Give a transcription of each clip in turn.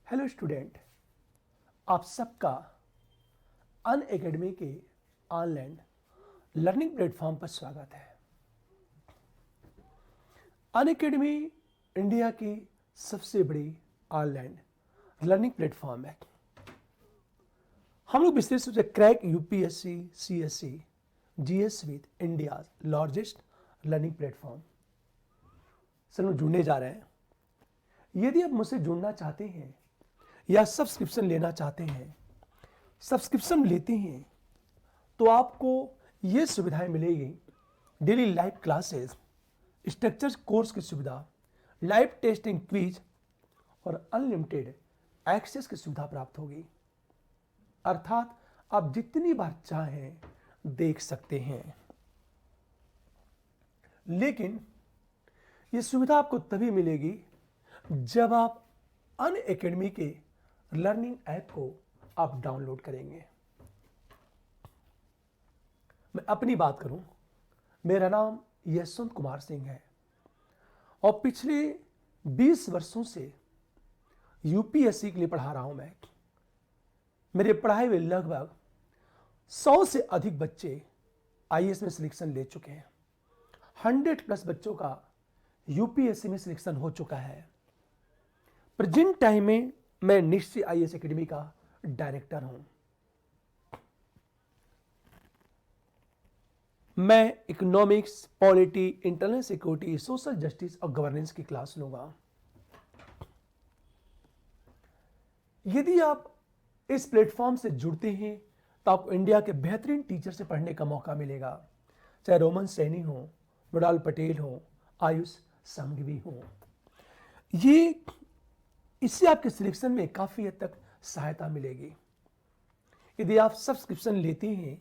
Hello student, आप सबका Unacademy के ऑनलाइन लर्निंग प्लेटफॉर्म पर स्वागत है। अनअकैडमी इंडिया की सबसे बड़ी ऑनलाइन लर्निंग प्लेटफॉर्म है। हम लोग विशेष रूप से crack UPSC, CSC, GS with India largest learning platform से लोग जुड़ने जा रहे हैं। यदि आप मुझसे जुड़ना चाहते हैं या सब्सक्रिप्शन लेना चाहते हैं, सब्सक्रिप्शन लेते हैं तो आपको ये सुविधाएं मिलेगी: daily live classes, structure course की सुविधा, लाइव टेस्टिंग क्विज और अनलिमिटेड एक्सेस की सुविधा प्राप्त होगी। अर्थात आप जितनी बार चाहें देख सकते हैं। लेकिन ये सुविधा आपको तभी मिलेगी जब आप अनअकैडमी के लर्निंग ऐप को आप डाउनलोड करेंगे। मैं अपनी बात करूं, मेरा नाम यशवंत कुमार सिंह है और पिछले 20 वर्षों से यूपीएससी के लिए पढ़ा रहा हूं। मैं मेरे पढ़ाई में लगभग 100 से अधिक बच्चे आईएएस में सिलेक्शन ले चुके हैं। 100+ बच्चों का यूपीएससी में सिलेक्शन हो चुका है। प्रेजेंट टाइम में मैं निश्चय आईएएस एकेडमी का डायरेक्टर हूं। मैं economics, polity, internal security, social justice और गवर्नेंस की क्लास लूंगा। यदि आप इस प्लेटफॉर्म से जुड़ते हैं तो आपको इंडिया के बेहतरीन टीचर से पढ़ने का मौका मिलेगा, चाहे रोमन सैनी हो, मृणाल पटेल हो, आयुष संघवी हो। ये इससे आपके सिलेक्शन में काफी हद तक सहायता मिलेगी। यदि आप सब्सक्रिप्शन लेते हैं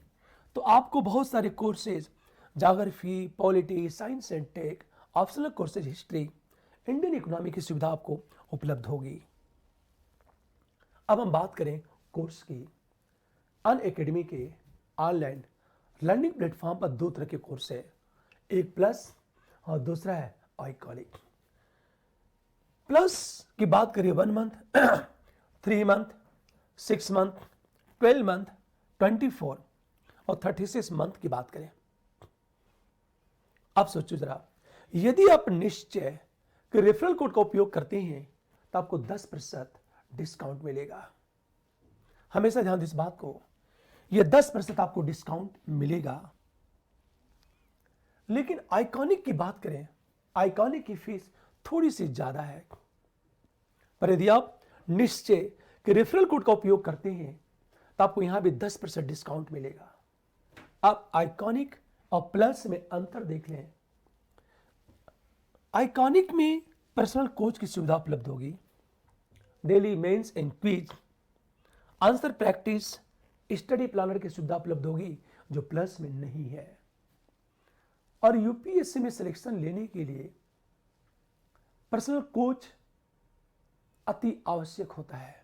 तो आपको बहुत सारे courses, geography, polity, science and tech, optional courses, history, Indian economy की सुविधा आपको उपलब्ध होगी। अब हम बात करें कोर्स की। अनअकैडमी के ऑनलाइन लर्निंग प्लेटफॉर्म पर 2 तरह के कोर्स है, एक प्लस और दूसरा है आइकॉनिक। प्लस की बात करें 1 मंथ, 3 मंथ, 6 मंथ, 12 मंथ, 24 और 36 मंथ की बात करें। आप सोचो जरा, यदि आप निश्चय कि रेफरल कोड का उपयोग करते हैं तो आपको 10% डिस्काउंट मिलेगा। हमेशा ध्यान दें इस बात को, यह 10% आपको डिस्काउंट मिलेगा। लेकिन आइकॉनिक की बात करें, आइकॉनिक की फीस थोड़ी सी ज्यादा है। पर यदि आप निश्चय कि रेफरल कोड का उपयोग करते हैं तो आपको यहां भी 10% डिस्काउंट मिलेगा। आप आइकॉनिक और प्लस में अंतर देख लें। आइकॉनिक में पर्सनल कोच की सुविधा उपलब्ध होगी, daily mains and quiz, answer practice, study planner की सुविधा उपलब्ध होगी, जो प्लस में नहीं है। और यूपीएससी में सिलेक्शन लेने के लिए पर्सनल कोच अति आवश्यक होता है।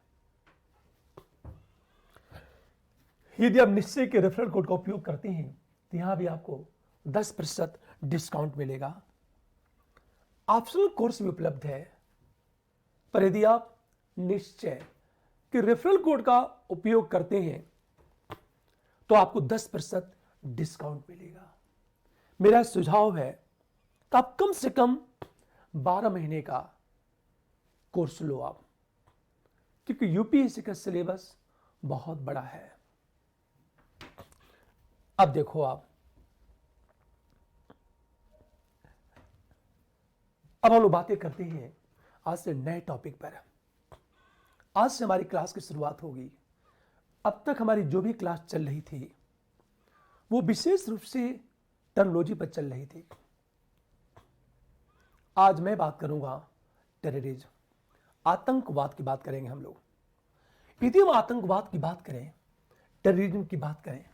यदि आप निश्चय के रेफरल कोड का उपयोग करते हैं तो यहां भी आपको 10% डिस्काउंट मिलेगा। ऑप्शनल कोर्स भी उपलब्ध है, पर यदि आप निश्चय कि रेफरल कोड का उपयोग करते हैं तो आपको 10% डिस्काउंट मिलेगा। मेरा सुझाव है कि आप कम से कम 12 महीने का कोर्स लो आप, क्योंकि यूपीएससी का सिलेबस बहुत बड़ा है। अब देखो आप, अब हम लोग बातें करते हैं आज से नए टॉपिक पर। आज से हमारी क्लास की शुरुआत होगी। अब तक हमारी जो भी क्लास चल रही थी वो विशेष रूप से टर्मिनोलॉजी पर चल रही थी। आज मैं बात करूंगा टेररिज्म, आतंकवाद की बात करेंगे हम लोग। यदि हम आतंकवाद की बात करें, टेररिज्म की बात करें,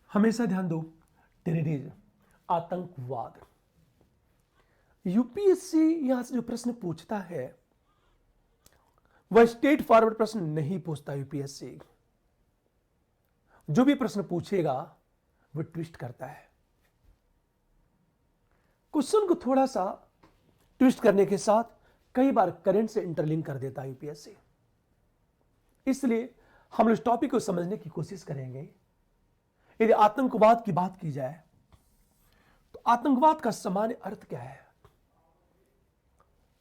हमेशा ध्यान दो, टेररिज्म, आतंकवाद। यूपीएससी यहां से जो प्रश्न पूछता है वह स्ट्रेट फॉरवर्ड प्रश्न नहीं पूछता यूपीएससी। जो भी प्रश्न पूछेगा वो ट्विस्ट करता है। क्वेश्चन को थोड़ा सा ट्विस्ट करने के साथ कई बार करंट से इंटरलिंक कर देता है यूपीएससी। इसलिए हम इस टॉपिक को समझने की कोशिश करेंगे। यदि आतंकवाद की बात की जाए तो आतंकवाद का सामान्य अर्थ क्या है?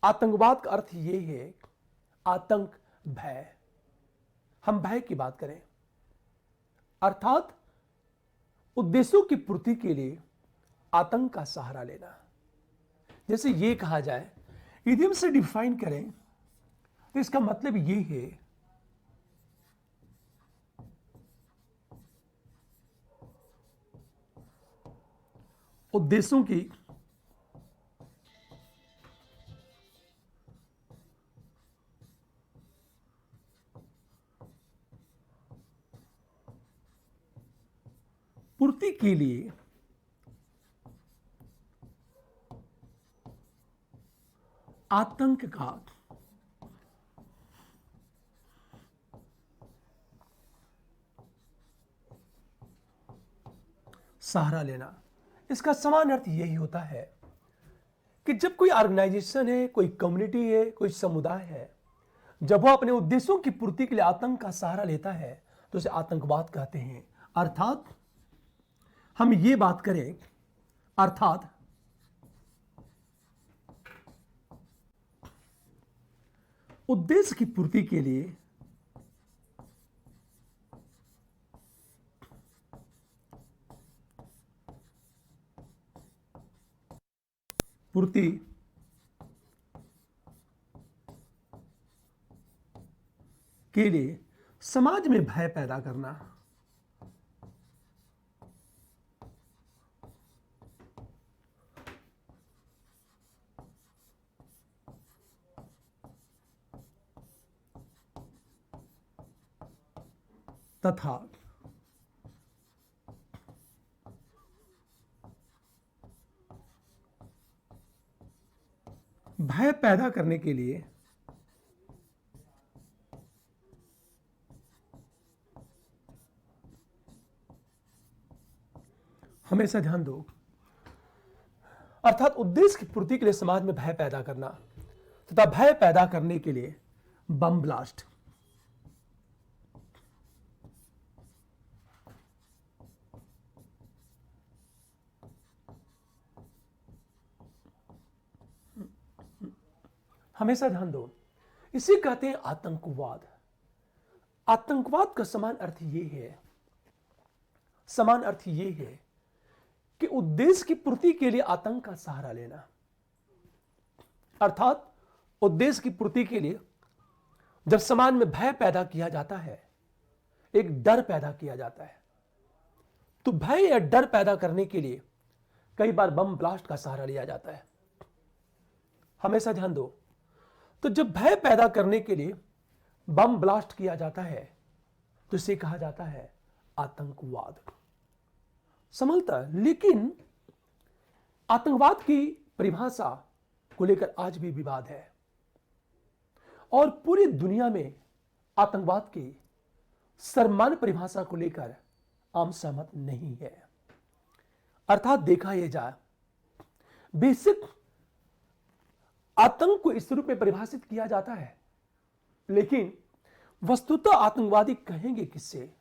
आतंकवाद का अर्थ यह है आतंक, भय। हम भय की बात करें अर्थात उद्देश्यों की पूर्ति के लिए आतंक का सहारा लेना। जैसे यह कहा जाए, यदि हम से डिफाइन करें तो इसका मतलब यह है उद्देश्यों की पूर्ति के लिए आतंक का सहारा लेना। इसका सामान्य अर्थ यही होता है कि जब कोई ऑर्गेनाइजेशन है, कोई कम्युनिटी है, कोई समुदाय है, जब वो अपने उद्देश्यों की पूर्ति के लिए आतंक का सहारा लेता है तो उसे आतंकवाद कहते हैं। अर्थात हम ये बात करें, अर्थात उद्देश्य की पूर्ति के लिए पूर्ति के लिए समाज में भय पैदा करना। तथा भय पैदा करने के लिए हमेशा ध्यान दो, अर्थात उद्देश्य की पूर्ति के लिए समाज में भय पैदा करना तथा भय पैदा करने के लिए बम ब्लास्ट। हमेशा ध्यान दो, इसे कहते हैं आतंकवाद। आतंकवाद का समान अर्थ यह है, समान अर्थ यह है कि उद्देश्य की पूर्ति के लिए आतंक का सहारा लेना। अर्थात उद्देश्य की पूर्ति के लिए जब समाज में भय पैदा किया जाता है, एक डर पैदा किया जाता है, तो भय या डर पैदा करने के लिए कई बार बम ब्लास्ट का सहारा लिया जाता है। हमेशा ध्यान दो, तो जब भय पैदा करने के लिए बम ब्लास्ट किया जाता है तो इसे कहा जाता है आतंकवाद। समझता है, लेकिन आतंकवाद की परिभाषा को लेकर आज भी विवाद है और पूरी दुनिया में आतंकवाद की सर्वमान्य परिभाषा को लेकर आम सहमत नहीं है। अर्थात देखा यह जाए, बेसिक आतंक को इस रूप में परिभाषित किया जाता है, लेकिन वस्तुतः आतंकवादी कहेंगे किससे?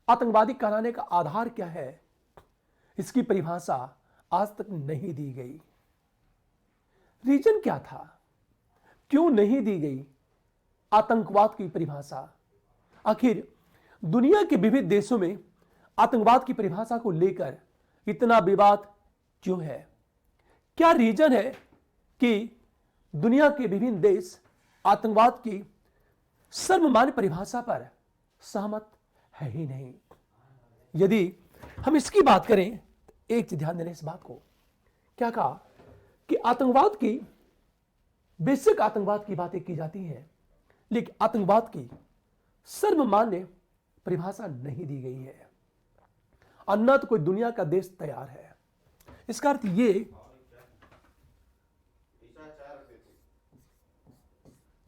आतंकवादी कहलाने का आधार क्या है? इसकी परिभाषा आज तक नहीं दी गई। रीजन क्या था, क्यों नहीं दी गई आतंकवाद की परिभाषा? आखिर दुनिया के विविध देशों में आतंकवाद की परिभाषा को लेकर इतना विवाद क्यों है? क्या रीजन है कि दुनिया के विभिन्न देश आतंकवाद की सर्वमान्य परिभाषा पर सहमत है ही नहीं? यदि हम इसकी बात करें, एक चीज ध्यान देने इस बात को, क्या कहा कि आतंकवाद की बेसिक आतंकवाद की बातें की जाती हैं, लेकिन आतंकवाद की सर्वमान्य परिभाषा नहीं दी गई है। अन्य तो कोई दुनिया का देश तैयार है। इसका अर्थ ये,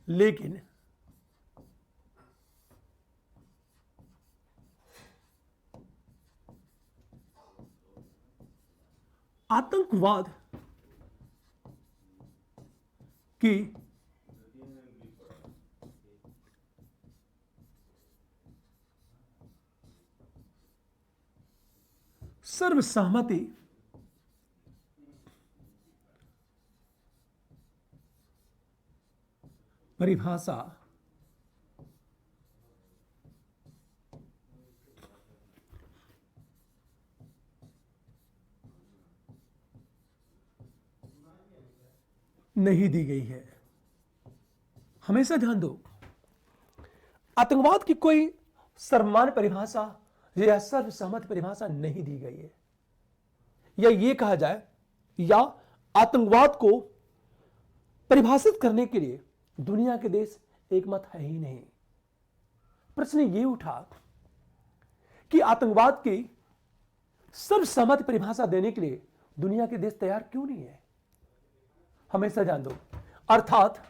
लेकिन आतंकवाद की सर्वसहमति परिभाषा नहीं दी गई है। हमेशा ध्यान दो, आतंकवाद की कोई सर्वमान्य परिभाषा या सर्वसम्मत परिभाषा नहीं दी गई है। या ये कहा जाए, या आतंकवाद को परिभाषित करने के लिए दुनिया के देश एकमत है ही नहीं। प्रश्न ये उठा कि आतंकवाद की सर्वसम्मत परिभाषा देने के लिए दुनिया के देश तैयार क्यों नहीं है। हमेशा ध्यान दो, अर्थात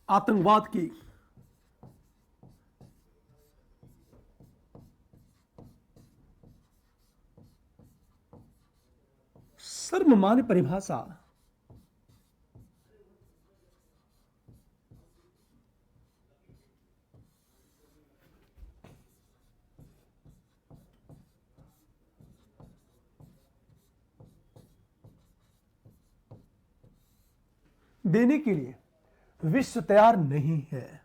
आतंकवाद की सर्वमान्य परिभाषा देने के लिए विश्व तैयार नहीं है।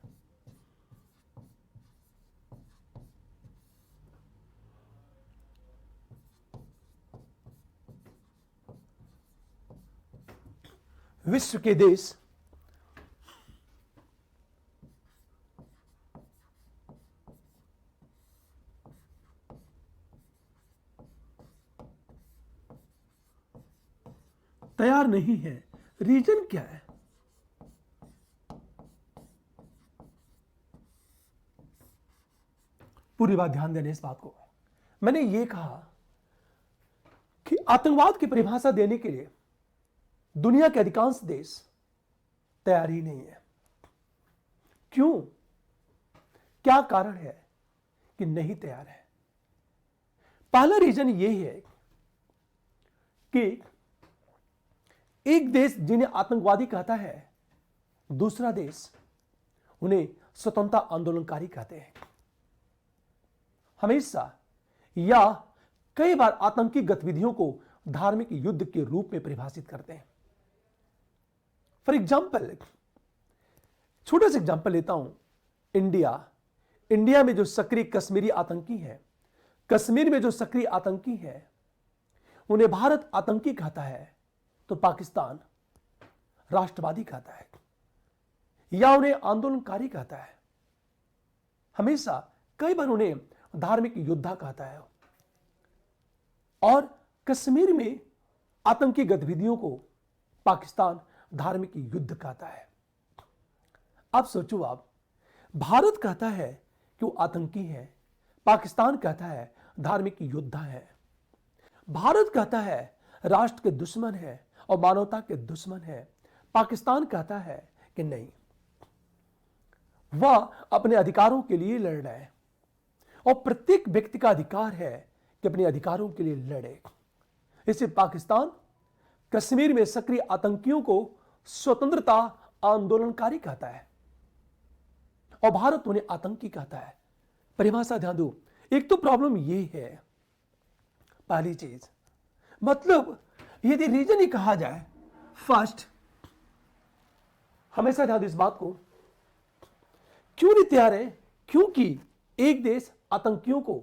विश्व के देश तैयार नहीं है। रीजन क्या है? पूरी बात ध्यान देने इस बात को। मैंने ये कहा कि आतंकवाद की परिभाषा देने के लिए दुनिया के अधिकांश देश तैयार ही नहीं है। क्यों? क्या कारण है कि नहीं तैयार है? पहला रीजन ये है कि एक देश जिन्हें आतंकवादी कहता है, दूसरा देश उन्हें स्वतंत्रता आंदोलनकारी कहते हैं। हमेशा या कई बार आतंकी गतिविधियों को धार्मिक युद्ध के रूप में परिभाषित करते हैं। फॉर एग्जाम्पल, छोटा सा एग्जाम्पल लेता हूं, इंडिया में जो सक्रिय कश्मीरी आतंकी है, कश्मीर में जो सक्रिय आतंकी है, उन्हें भारत आतंकी कहता है तो पाकिस्तान राष्ट्रवादी कहता है, या उन्हें आंदोलनकारी कहता है। हमेशा कई बार उन्हें धार्मिक योद्धा कहता है। और कश्मीर में आतंकी गतिविधियों को पाकिस्तान धार्मिक युद्ध कहता है। अब सोचो, आप भारत कहता है कि वो आतंकी है, पाकिस्तान कहता है धार्मिक योद्धा है। भारत कहता है राष्ट्र के दुश्मन है और मानवता के दुश्मन है, पाकिस्तान कहता है कि नहीं, वह अपने अधिकारों के लिए लड़ रहा है और प्रत्येक व्यक्ति का अधिकार है कि अपने अधिकारों के लिए लड़े। इससे पाकिस्तान कश्मीर में सक्रिय आतंकियों को स्वतंत्रता आंदोलनकारी कहता है और भारत उन्हें आतंकी कहता है। परिभाषा ध्यान दो। एक तो प्रॉब्लम ये है, पहली चीज, मतलब यदि रीजन ही कहा जाए, फर्स्ट, हमेशा ध्यान दो इस बात को, क्यों नहीं तैयार है? क्योंकि एक देश आतंकियों को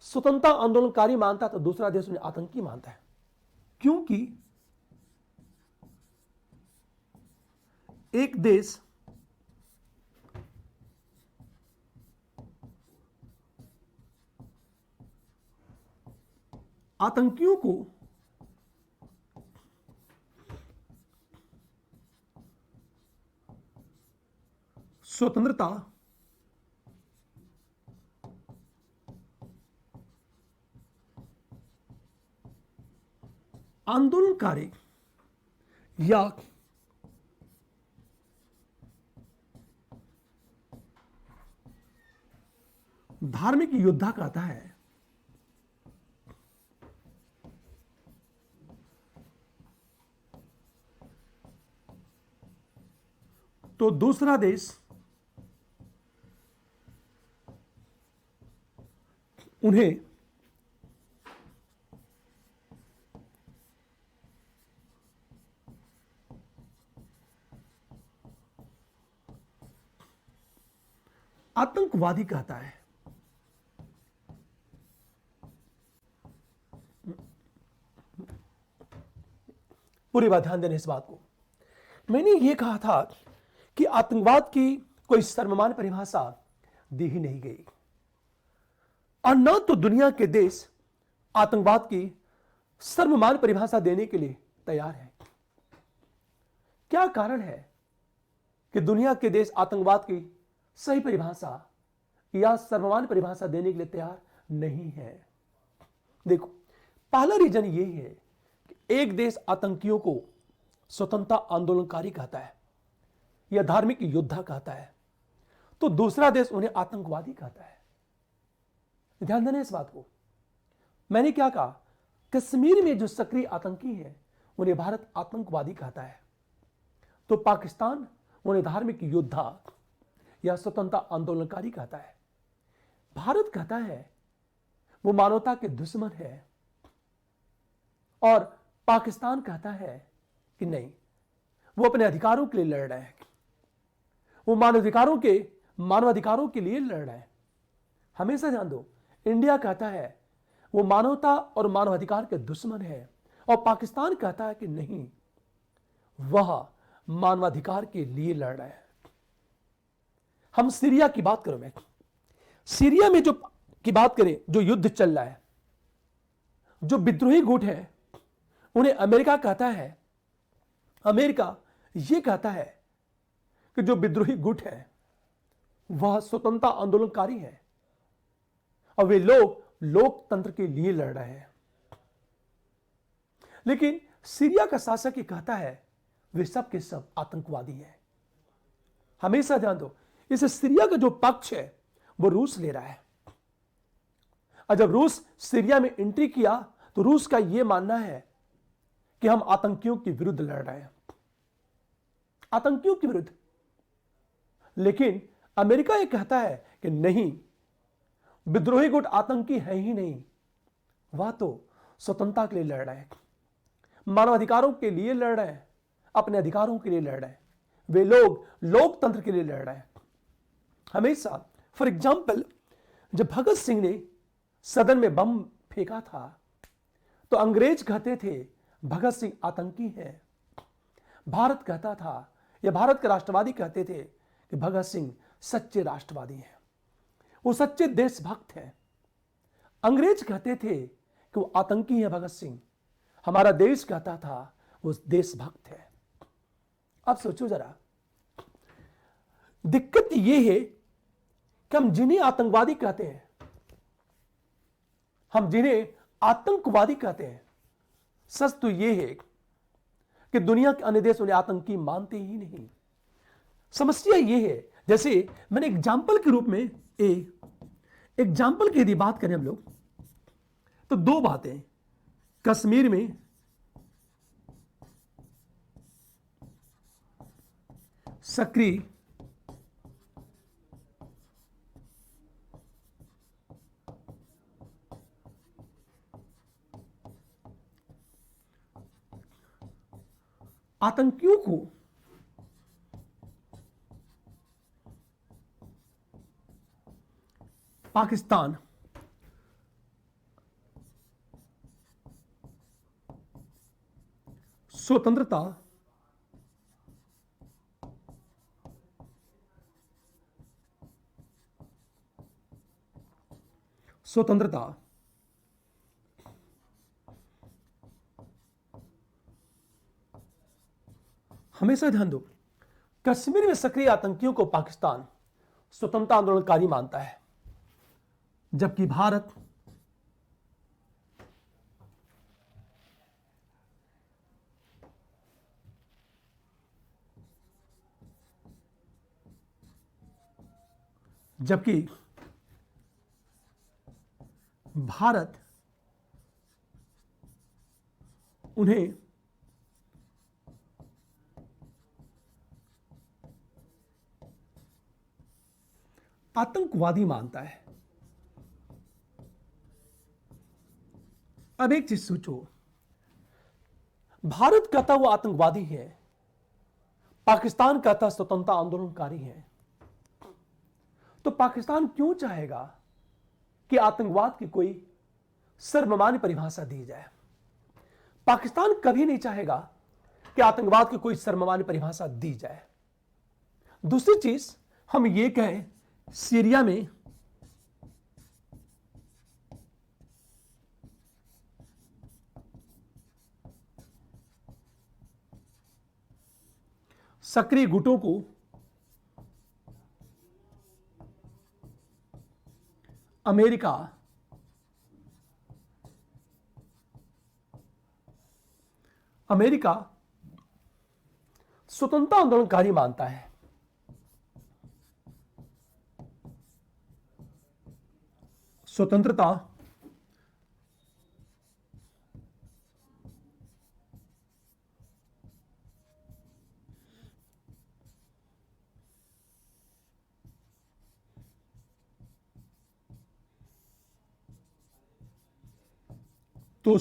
स्वतंत्रता आंदोलनकारी मानता है तो दूसरा देश उन्हें आतंकी मानता है। क्योंकि एक देश आतंकियों को स्वतंत्रता आंदोलनकारी या धार्मिक योद्धा कहता है, तो दूसरा देश उन्हें आतंकवादी कहता है। पूरी बात ध्यान देना इस बात को। मैंने यह कहा था कि आतंकवाद की कोई सर्वमान्य परिभाषा दी ही नहीं गई, और न तो दुनिया के देश आतंकवाद की सर्वमान्य परिभाषा देने के लिए तैयार है। क्या कारण है कि दुनिया के देश आतंकवाद की सही परिभाषा या सर्वमान्य परिभाषा देने के लिए तैयार नहीं है? देखो, पहला रीजन यह है कि एक देश आतंकियों को स्वतंत्रता आंदोलनकारी कहता है या धार्मिक योद्धा कहता है, तो दूसरा देश उन्हें आतंकवादी कहता है। ध्यान देना इस बात को। मैंने क्या कहा? कश्मीर में जो सक्रिय आतंकी है उन्हें भारत आतंकवादी कहता है, तो पाकिस्तान उन्हें धार्मिक योद्धा या स्वतंत्रता आंदोलनकारी कहता है। भारत कहता है वो मानवता के दुश्मन है, और पाकिस्तान कहता है कि नहीं, वो अपने अधिकारों के लिए लड़ रहे हैं, वो मानवाधिकारों के लिए लड़ रहे हैं। हमेशा ध्यान दो, इंडिया कहता है वो मानवता और मानवाधिकार के दुश्मन है, और पाकिस्तान कहता है कि नहीं, वह मानवाधिकार के लिए लड़ रहा है। हम सीरिया की बात करो, मैं सीरिया में जो की बात करें, जो युद्ध चल रहा है, जो विद्रोही गुट है उन्हें अमेरिका कहता है, अमेरिका यह कहता है कि जो विद्रोही गुट है वह स्वतंत्रता आंदोलनकारी है, और वे लोग लोकतंत्र के लिए लड़ रहे हैं। लेकिन सीरिया का शासक ये कहता है वे सब के सब आतंकवादी हैं। हमेशा ध्यान दो, इस सीरिया का जो पक्ष है वो रूस ले रहा है, और जब रूस सीरिया में एंट्री किया तो रूस का यह मानना है कि हम आतंकियों के विरुद्ध लड़ रहे हैं, आतंकियों के विरुद्ध। लेकिन अमेरिका यह कहता है कि नहीं, विद्रोही गुट आतंकी है ही नहीं, वह तो स्वतंत्रता के लिए लड़ रहे हैं, मानवाधिकारों के लिए लड़ रहे हैं, अपने अधिकारों के लिए लड़ रहे हैं, वे लोग लोकतंत्र के लिए लड़ रहे हैं। हमेशा, फॉर एग्जाम्पल, जब भगत सिंह ने सदन में बम फेंका था तो अंग्रेज कहते थे भगत सिंह आतंकी है। भारत कहता था, या भारत के राष्ट्रवादी कहते थे कि भगत सिंह सच्चे राष्ट्रवादी हैं, वो सच्चे देशभक्त हैं। अंग्रेज कहते थे कि वो आतंकी है भगत सिंह, हमारा देश कहता था वो देशभक्त है। अब सोचो जरा, दिक्कत यह है कि हम जिन्हें आतंकवादी कहते हैं, हम जिन्हें आतंकवादी कहते हैं, सच तो यह है कि दुनिया के अन्य देश उन्हें आतंकी मानते ही नहीं। समस्या यह है, जैसे मैंने एग्जाम्पल के रूप में एग्जाम्पल की यदि बात करें हम लोग, तो दो बातें, कश्मीर में सक्रिय आतंकियों को पाकिस्तान स्वतंत्रता हमेशा ध्यान दो, कश्मीर में सक्रिय आतंकियों को पाकिस्तान स्वतंत्रता आंदोलनकारी मानता है, जबकि भारत भारत उन्हें आतंकवादी मानता है। अब एक चीज सोचो, भारत कहता वो आतंकवादी है, पाकिस्तान कहता स्वतंत्रता आंदोलनकारी है, तो पाकिस्तान क्यों चाहेगा कि आतंकवाद की कोई सर्वमान्य परिभाषा दी जाए? पाकिस्तान कभी नहीं चाहेगा कि आतंकवाद की कोई सर्वमान्य परिभाषा दी जाए। दूसरी चीज, हम ये कहें सीरिया में सक्रिय गुटों को अमेरिका स्वतंत्रता आंदोलनकारी मानता है। स्वतंत्रता तो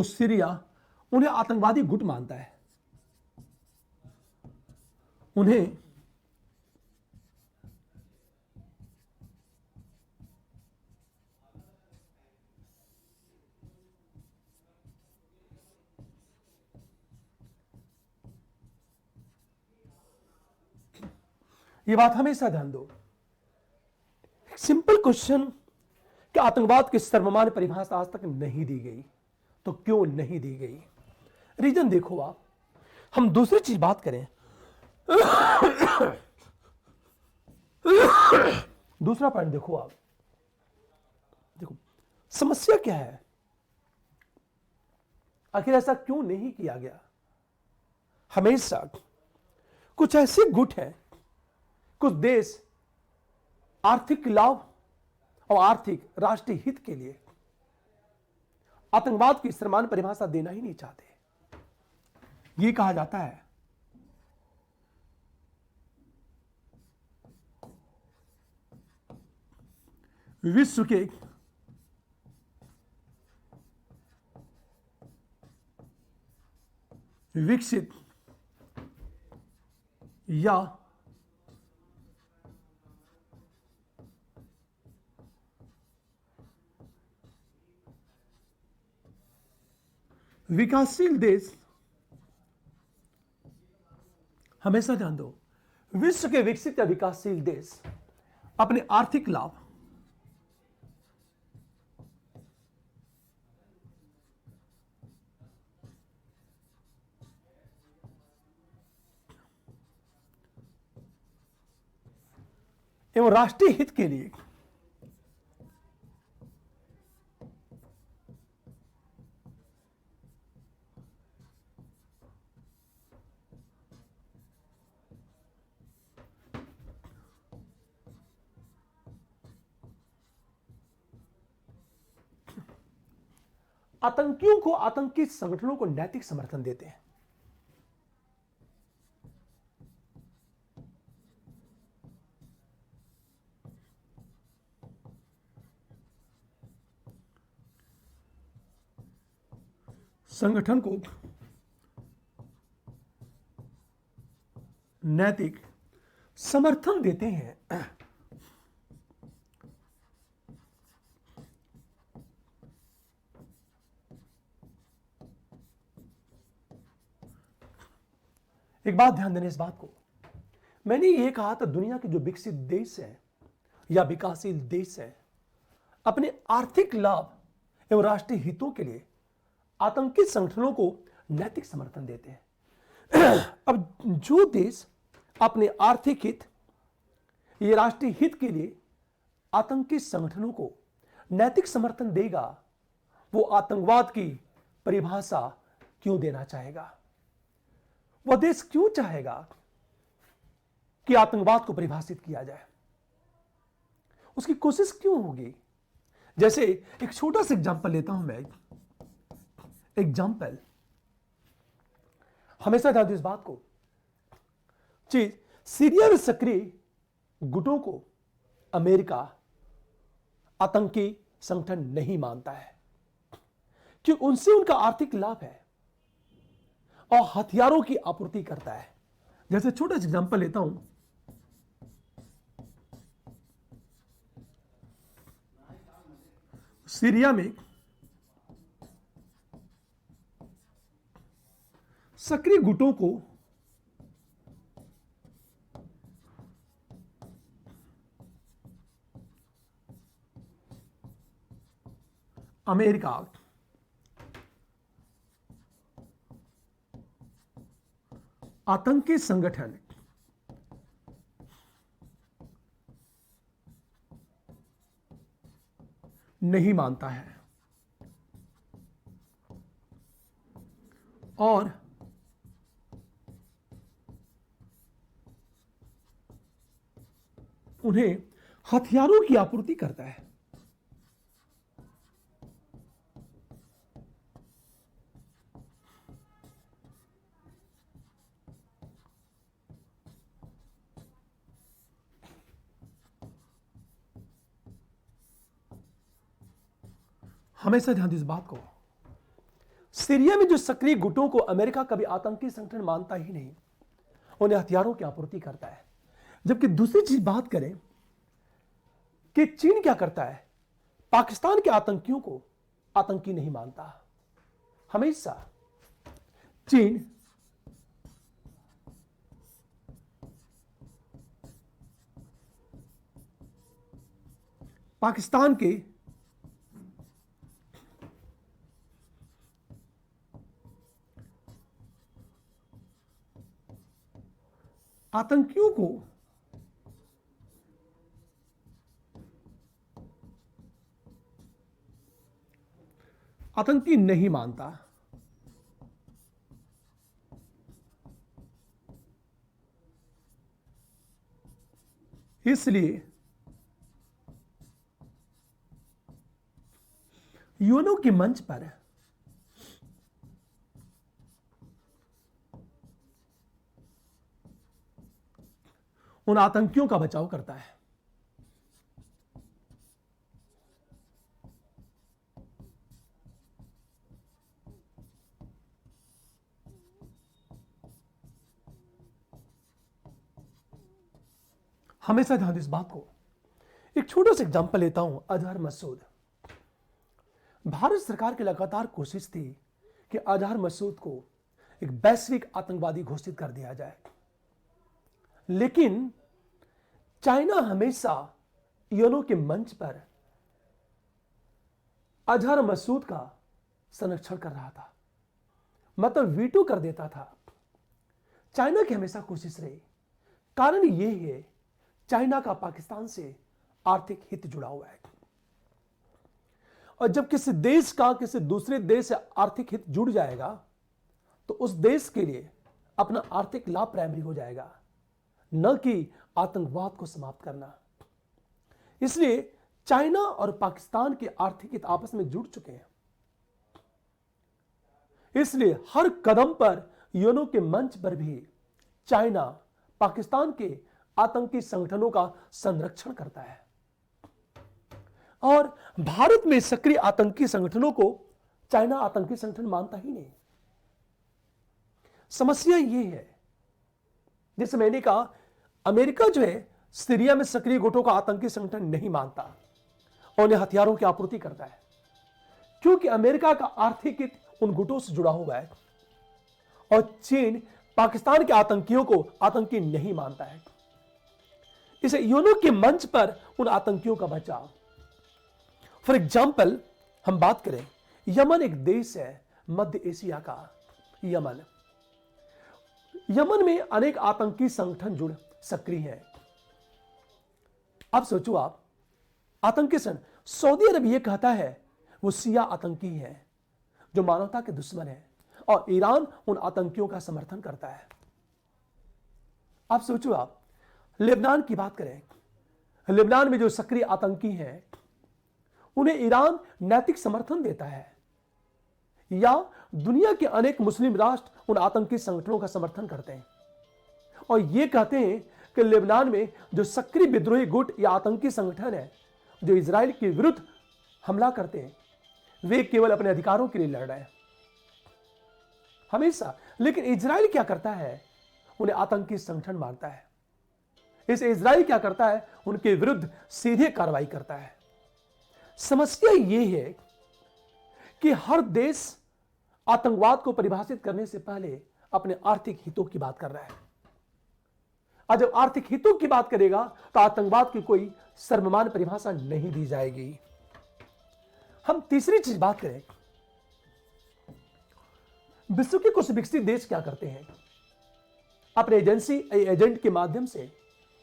सीरिया उन्हें आतंकवादी गुट मानता है। उन्हें यह बात हमेशा ध्यान दो, सिंपल क्वेश्चन कि आतंकवाद की सर्वमान्य परिभाषा आज तक नहीं दी गई, तो क्यों नहीं दी गई? रीजन देखो आप। हम दूसरी चीज बात करें, दूसरा पॉइंट देखो आप। देखो समस्या क्या है, आखिर ऐसा क्यों नहीं किया गया? हमेशा कुछ ऐसे गुट हैं, कुछ देश आर्थिक लाभ और आर्थिक राष्ट्रीय हित के लिए आतंकवाद की सर्वमान्य परिभाषा देना ही नहीं चाहते। यह कहा जाता है विश्व के विकसित या विकासशील देश, हमेशा ध्यान दो, विश्व के विकसित या विकासशील देश अपने आर्थिक लाभ एवं राष्ट्रीय हित के लिए आतंकियों को, आतंकी संगठनों को नैतिक समर्थन देते हैं। संगठन को नैतिक समर्थन देते हैं। एक बात ध्यान देने इस बात को, मैंने ये कहा था दुनिया के जो विकसित देश हैं या विकासशील देश हैं अपने आर्थिक लाभ एवं राष्ट्रीय हितों के लिए आतंकी संगठनों को नैतिक समर्थन देते हैं। अब जो देश अपने आर्थिक हित ये राष्ट्रीय हित के लिए आतंकी संगठनों को नैतिक समर्थन देगा, वो आतंकवाद की परिभाषा क्यों देना चाहेगा? वह देश क्यों चाहेगा कि आतंकवाद को परिभाषित किया जाए। उसकी कोशिश क्यों होगी? जैसे एक छोटा सा एग्जांपल लेता हूं मैं। एग्जांपल, हमेशा ध्यान दो इस बात को, चीज सीरिया में सक्रिय गुटों को अमेरिका आतंकी संगठन नहीं मानता है, क्योंकि उनसे उनका आर्थिक लाभ है और हथियारों की आपूर्ति करता है। जैसे छोटा सा एग्जांपल लेता हूं, सीरिया में सक्रिय गुटों को अमेरिका आतंकी संगठन नहीं मानता है और उन्हें हथियारों की आपूर्ति करता है। हमेशा ध्यान दो इस बात को, सीरिया में जो सक्रिय गुटों को अमेरिका कभी आतंकी संगठन मानता ही नहीं, उन्हें हथियारों की आपूर्ति करता है। जबकि दूसरी चीज बात करें कि चीन क्या करता है, पाकिस्तान के आतंकियों को आतंकी नहीं मानता। हमेशा चीन पाकिस्तान के आतंकियों को आतंकी नहीं मानता। इसलिए यूएनओ के मंच पर उन आतंकियों का बचाव करता है। हमेशा ध्यान दो इस बात को। एक छोटा सा एग्जांपल लेता हूं, अजहर मसूद। भारत सरकार की लगातार कोशिश थी कि अजहर मसूद को एक वैश्विक आतंकवादी घोषित कर दिया जाए, लेकिन चाइना हमेशा यूएनओ के मंच पर अजहर मसूद का संरक्षण कर रहा था, मतलब वीटो कर देता था। चाइना की हमेशा कोशिश रही। कारण यह है, चाइना का पाकिस्तान से आर्थिक हित जुड़ा हुआ है, और जब किसी देश का किसी दूसरे देश से आर्थिक हित जुड़ जाएगा तो उस देश के लिए अपना आर्थिक लाभ प्राइमरी हो जाएगा, न कि आतंकवाद को समाप्त करना। इसलिए चाइना और पाकिस्तान के आर्थिक हित आपस में जुड़ चुके हैं। इसलिए हर कदम पर यूएनओ के मंच पर भी चाइना पाकिस्तान के आतंकी संगठनों का संरक्षण करता है, और भारत में सक्रिय आतंकी संगठनों को चाइना आतंकी संगठन मानता ही नहीं। समस्या यह है, जैसे मैंने कहा, अमेरिका जो है सीरिया में सक्रिय गुटों का आतंकी संगठन नहीं मानता और उन्हें हथियारों की आपूर्ति करता है, क्योंकि अमेरिका का आर्थिक हित उन गुटों से जुड़ा हुआ है, और चीन पाकिस्तान के आतंकियों को आतंकी नहीं मानता है। इसे यूएनओ के मंच पर उन आतंकियों का बचाव। फॉर एग्जाम्पल हम बात करें, यमन एक देश है मध्य एशिया का। यमन में अनेक आतंकी संगठन जुड़ सक्रिय हैं। अब सोचो आप, आतंकी संगठन, सऊदी अरब यह कहता है वो शिया आतंकी है जो मानवता के दुश्मन है, और ईरान उन आतंकियों का समर्थन करता है। अब सोचो आप, लेबनान की बात करें, लेबनान में जो सक्रिय आतंकी हैं उन्हें ईरान नैतिक समर्थन देता है, या दुनिया के अनेक मुस्लिम राष्ट्र उन आतंकी संगठनों का समर्थन करते हैं और यह कहते हैं कि लेबनान में जो सक्रिय विद्रोही गुट या आतंकी संगठन है जो इजराइल के विरुद्ध हमला करते हैं, वे केवल अपने अधिकारों के लिए लड़ रहे हैं हमेशा। लेकिन इजराइल क्या करता है? उन्हें आतंकी संगठन मारता है। इस इजराइल क्या करता है? उनके विरुद्ध सीधे कार्रवाई करता है। समस्या यह है कि हर देश आतंकवाद को परिभाषित करने से पहले अपने आर्थिक हितों की बात कर रहा है, और जब आर्थिक हितों की बात करेगा तो आतंकवाद की कोई सर्वमान्य परिभाषा नहीं दी जाएगी। हम तीसरी चीज बात करें, विश्व के कुछ विकसित देश क्या करते हैं? अपने एजेंट के माध्यम से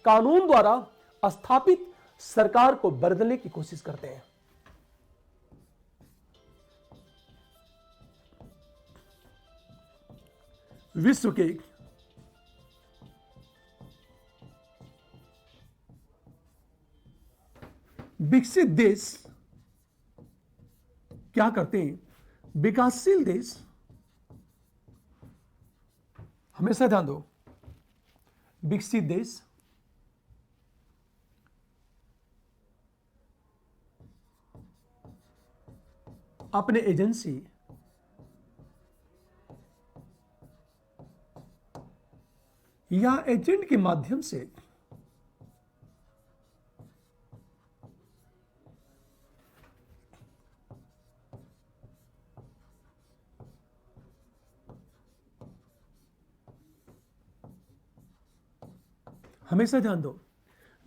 कानून द्वारा स्थापित सरकार को बदलने की कोशिश करते हैं। विश्व के विकसित देश क्या करते हैं? विकासशील देश, हमेशा ध्यान दो, विकसित देश अपने एजेंसी या एजेंट के माध्यम से हमेशा ध्यान दो,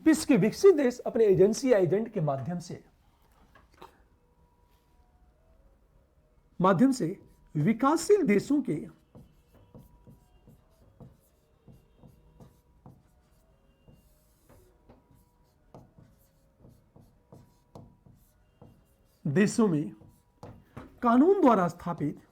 विश्व के विकसित देश अपने एजेंसी या एजेंट के माध्यम से विकासशील देशों के देशों में कानून द्वारा स्थापित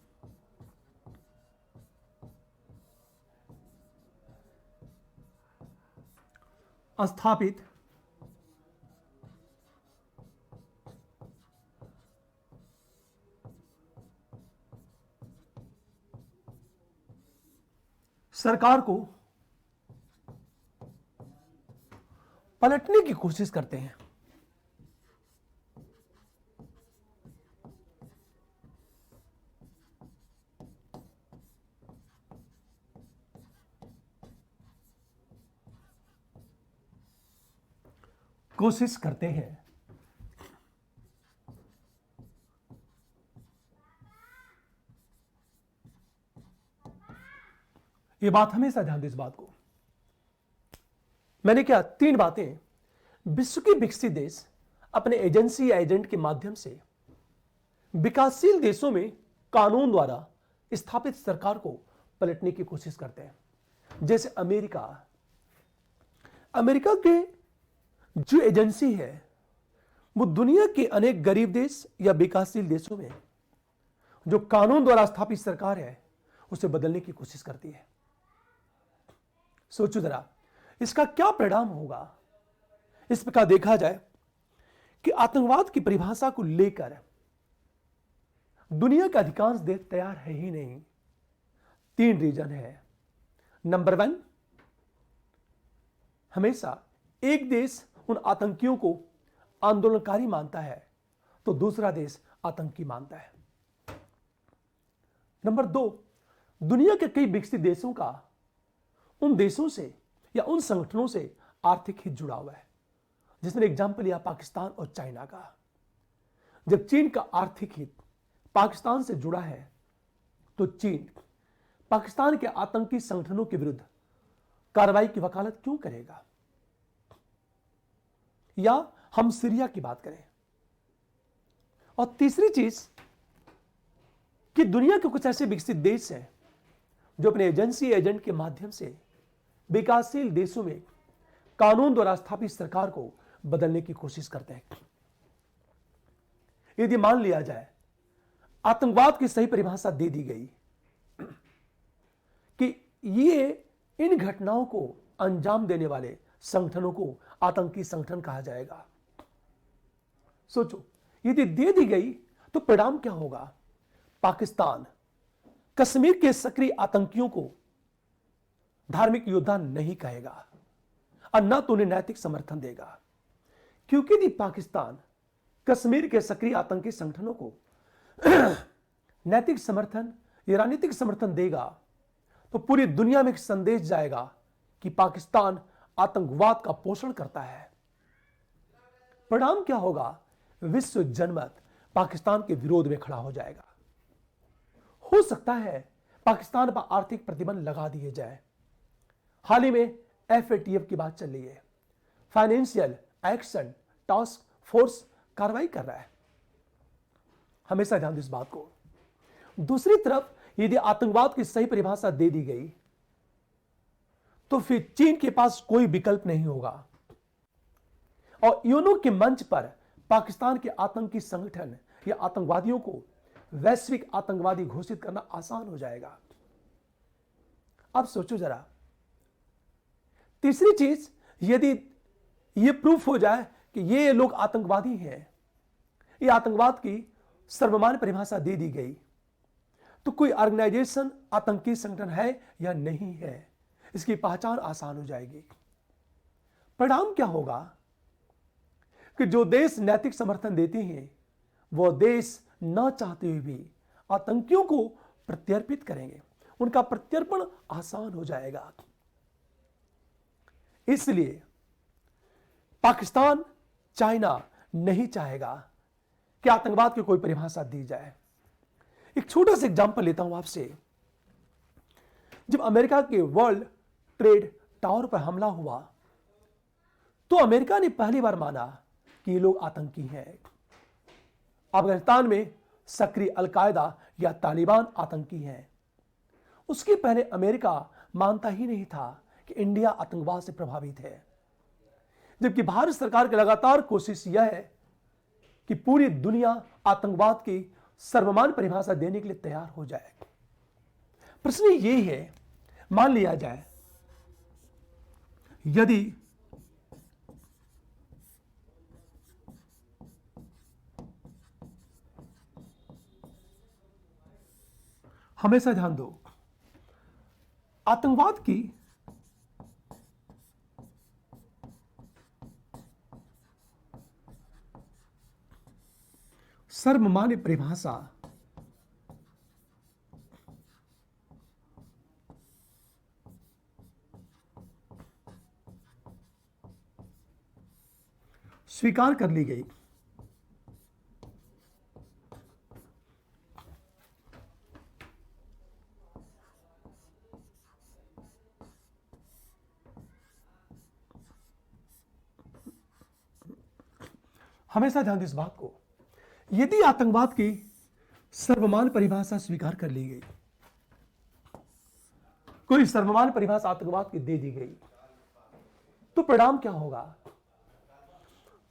सरकार को पलटने की कोशिश करते हैं। कोशिश करते हैं। ये बात हमेशा ध्यान दो, इस बात को मैंने क्या तीन बातें, विश्व के विकसित देश अपने एजेंसी या एजेंट के माध्यम से विकासशील देशों में कानून द्वारा स्थापित सरकार को पलटने की कोशिश करते हैं। जैसे अमेरिका के जो एजेंसी है वो दुनिया के अनेक गरीब देश या विकासशील देशों में जो कानून द्वारा स्थापित सरकार है उसे बदलने की कोशिश करती है। सोचो जरा, इसका क्या परिणाम होगा? इस प्रकार देखा जाए कि आतंकवाद की परिभाषा को लेकर दुनिया का अधिकांश देश तैयार है ही नहीं। तीन रीजन है। नंबर 1, हमेशा एक देश उन आतंकियों को आंदोलनकारी मानता है तो दूसरा देश आतंकी मानता है। नंबर 2, दुनिया के कई विकसित देशों का उन देशों से या उन संगठनों से आर्थिक हित जुड़ा हुआ है। जिसने एग्जाम्पल लिया पाकिस्तान और चाइना का। जब चीन का आर्थिक हित पाकिस्तान से जुड़ा है तो चीन पाकिस्तान के आतंकी संगठनों के विरुद्ध कार्रवाई की वकालत क्यों करेगा? या हम सीरिया की बात करें। और तीसरी चीज कि दुनिया के कुछ ऐसे विकसित देश हैं जो अपने एजेंसी एजेंट के माध्यम से विकासशील देशों में कानून द्वारा स्थापित सरकार को बदलने की कोशिश करते हैं। यदि मान लिया जाए आतंकवाद की सही परिभाषा दे दी गई कि ये इन घटनाओं को अंजाम देने वाले संगठनों को आतंकी संगठन कहा जाएगा। सोचो, यदि दे दी गई तो परिणाम क्या होगा? पाकिस्तान कश्मीर के सक्रिय आतंकियों को धार्मिक योद्धा नहीं कहेगा और न तो उन्हें नैतिक समर्थन देगा, क्योंकि यदि पाकिस्तान कश्मीर के सक्रिय आतंकी संगठनों को नैतिक समर्थन या राजनीतिक समर्थन देगा तो पूरी दुनिया में एक संदेश जाएगा कि पाकिस्तान आतंकवाद का पोषण करता है। परिणाम क्या होगा? विश्व जनमत पाकिस्तान के विरोध में खड़ा हो जाएगा। हो सकता है पाकिस्तान पर आर्थिक प्रतिबंध लगा दिए जाए। हाल ही में FATF की बात चल रही है, फाइनेंशियल एक्शन टास्क फोर्स कार्रवाई कर रहा है। हमेशा ध्यान दो इस बात को। दूसरी तरफ यदि आतंकवाद की सही परिभाषा दे दी गई तो फिर चीन के पास कोई विकल्प नहीं होगा और यूएनओ के मंच पर पाकिस्तान के आतंकी संगठन या आतंकवादियों को वैश्विक आतंकवादी घोषित करना आसान हो जाएगा। अब सोचो जरा, तीसरी चीज, यदि यह प्रूफ हो जाए कि ये लोग आतंकवादी हैं, ये आतंकवाद की सर्वमान्य परिभाषा दे दी गई, तो कोई ऑर्गेनाइजेशन आतंकी संगठन है या नहीं है, इसकी पहचान आसान हो जाएगी। परिणाम क्या होगा कि जो देश नैतिक समर्थन देते हैं वो देश न चाहते हुए भी आतंकियों को प्रत्यर्पित करेंगे, उनका प्रत्यर्पण आसान हो जाएगा। इसलिए पाकिस्तान, चाइना नहीं चाहेगा कि आतंकवाद की कोई परिभाषा दी जाए। एक छोटा सा एग्जांपल लेता हूं आपसे। जब अमेरिका के वर्ल्ड ट्रेड टावर पर हमला हुआ तो अमेरिका ने पहली बार माना कि ये लोग आतंकी हैं। अफगानिस्तान में सक्रिय अलकायदा या तालिबान आतंकी हैं। उसके पहले अमेरिका मानता ही नहीं था कि इंडिया आतंकवाद से प्रभावित है, जबकि भारत सरकार की लगातार कोशिश यह है कि पूरी दुनिया आतंकवाद की सर्वमान्य परिभाषा देने के लिए तैयार हो जाए। प्रश्न यही है, मान लिया जाए यदि हमेशा ध्यान दो, आतंकवाद की सर्वमान्य परिभाषा स्वीकार कर ली गई, हमेशा ध्यान दो इस बात को। यदि आतंकवाद की सर्वमान्य परिभाषा स्वीकार कर ली गई, कोई सर्वमान्य परिभाषा आतंकवाद की दे दी गई, तो परिणाम क्या होगा?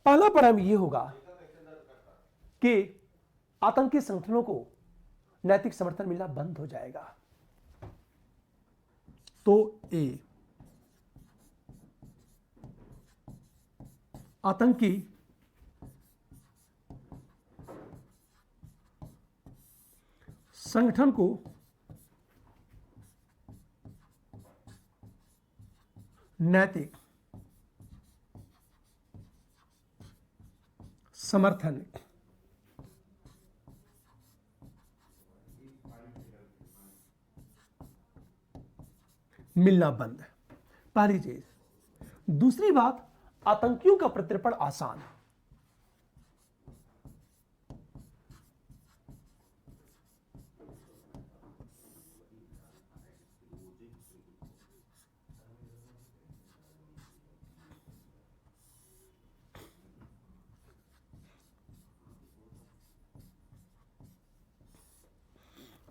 पहला परिणाम यह होगा कि आतंकी संगठनों को नैतिक समर्थन मिलना बंद हो जाएगा। तो आतंकी संगठन को नैतिक समर्थन मिलना बंद। पहली चीज। दूसरी बात, आतंकियों का प्रत्यर्पण आसान।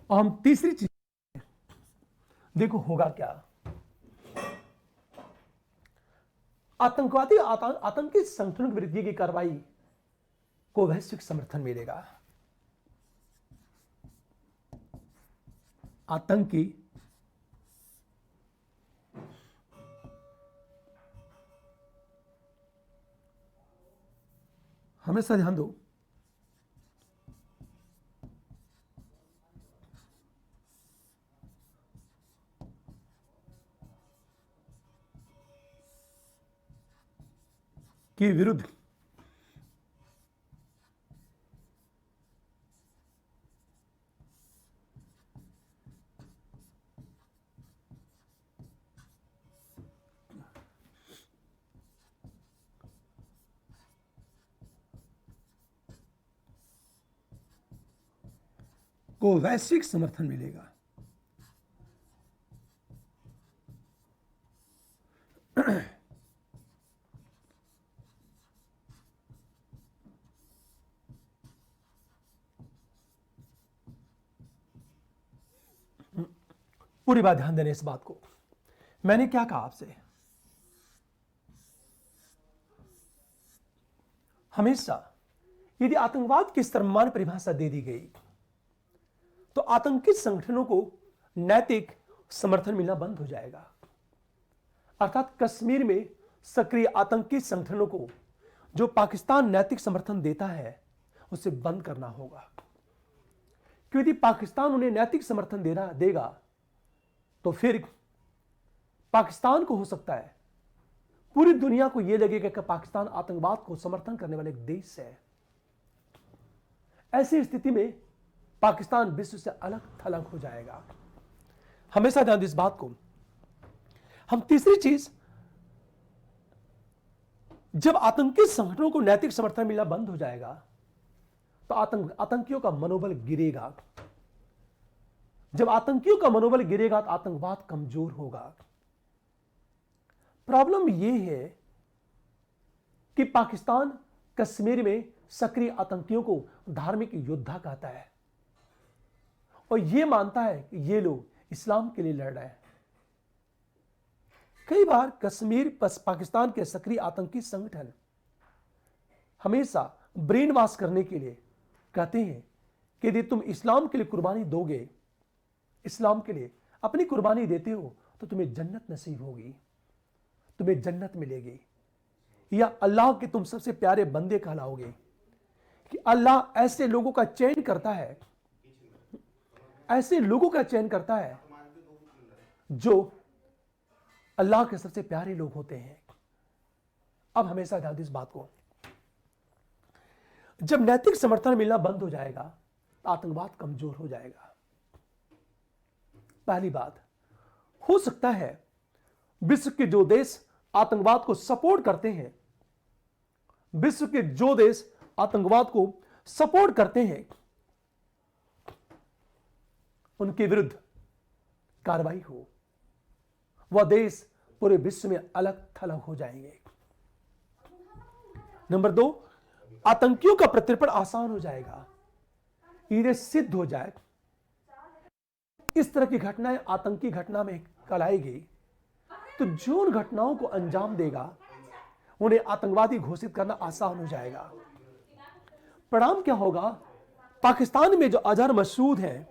और हम तीसरी चीज देखो होगा क्या, आतंकी संगठनों के विरुद्ध की कार्रवाई को वैश्विक समर्थन मिलेगा। आतंकी हमेशा ध्यान दो के विरुद्ध को वैश्विक समर्थन मिलेगा। पूरी बात ध्यान देने इस बात को, मैंने क्या कहा आपसे, हमेशा यदि आतंकवाद की सर्वमान्य परिभाषा दे दी गई तो आतंकी संगठनों को नैतिक समर्थन मिलना बंद हो जाएगा। अर्थात कश्मीर में सक्रिय आतंकी संगठनों को जो पाकिस्तान नैतिक समर्थन देता है उसे बंद करना होगा, क्योंकि यदि पाकिस्तान उन्हें नैतिक समर्थन देगा तो फिर पाकिस्तान को हो सकता है पूरी दुनिया को यह लगेगा कि पाकिस्तान आतंकवाद को समर्थन करने वाला एक देश है। ऐसी स्थिति में पाकिस्तान विश्व से अलग थलग हो जाएगा। हमेशा ध्यान दें इस बात को। हम तीसरी चीज, जब आतंकी संगठनों को नैतिक समर्थन मिलना बंद हो जाएगा तो आतंकियों का मनोबल गिरेगा। जब आतंकियों का मनोबल गिरेगा तो आतंकवाद कमजोर होगा। प्रॉब्लम यह है कि पाकिस्तान कश्मीर में सक्रिय आतंकियों को धार्मिक योद्धा कहता है और यह मानता है कि ये लोग इस्लाम के लिए लड़ रहे हैं। कई बार कश्मीर पाकिस्तान के सक्रिय आतंकी संगठन हमेशा ब्रेन वॉश करने के लिए कहते हैं कि यदि तुम इस्लाम के लिए कुर्बानी दोगे, इस्लाम के लिए अपनी कुर्बानी देते हो तो तुम्हें जन्नत नसीब होगी, तुम्हें जन्नत मिलेगी, या अल्लाह के तुम सबसे प्यारे बंदे कहलाओगे। कि अल्लाह ऐसे लोगों का चयन करता है, ऐसे लोगों का चयन करता है जो अल्लाह के सबसे प्यारे लोग होते हैं। अब हमेशा ध्यान दें इस बात को, जब नैतिक समर्थन मिलना बंद हो जाएगा तो आतंकवाद कमजोर हो जाएगा। पहली बात, हो सकता है विश्व के जो देश आतंकवाद को सपोर्ट करते हैं, विश्व के जो देश आतंकवाद को सपोर्ट करते हैं, उनके विरुद्ध कार्रवाई हो, वह देश पूरे विश्व में अलग थलग हो जाएंगे। नंबर 2, आतंकियों का प्रत्यर्पण आसान हो जाएगा। यदि सिद्ध हो जाए इस तरह की घटनाएं आतंकी घटना में कहलाएगी तो जो उन घटनाओं को अंजाम देगा उन्हें आतंकवादी घोषित करना आसान हो जाएगा। परिणाम क्या होगा? पाकिस्तान में जो अजहर मसूद हैं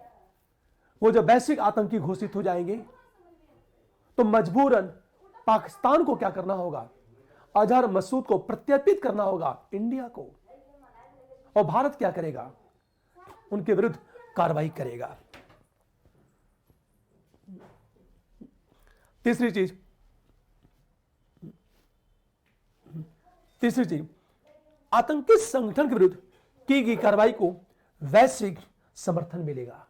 वो जब वैश्विक आतंकी घोषित हो जाएंगे तो मजबूरन पाकिस्तान को क्या करना होगा? अजहर मसूद को प्रत्यर्पित करना होगा इंडिया को, और भारत क्या करेगा? उनके विरुद्ध कार्रवाई करेगा। तीसरी चीज, आतंकी संगठन के विरुद्ध की गई कार्रवाई को वैश्विक समर्थन मिलेगा।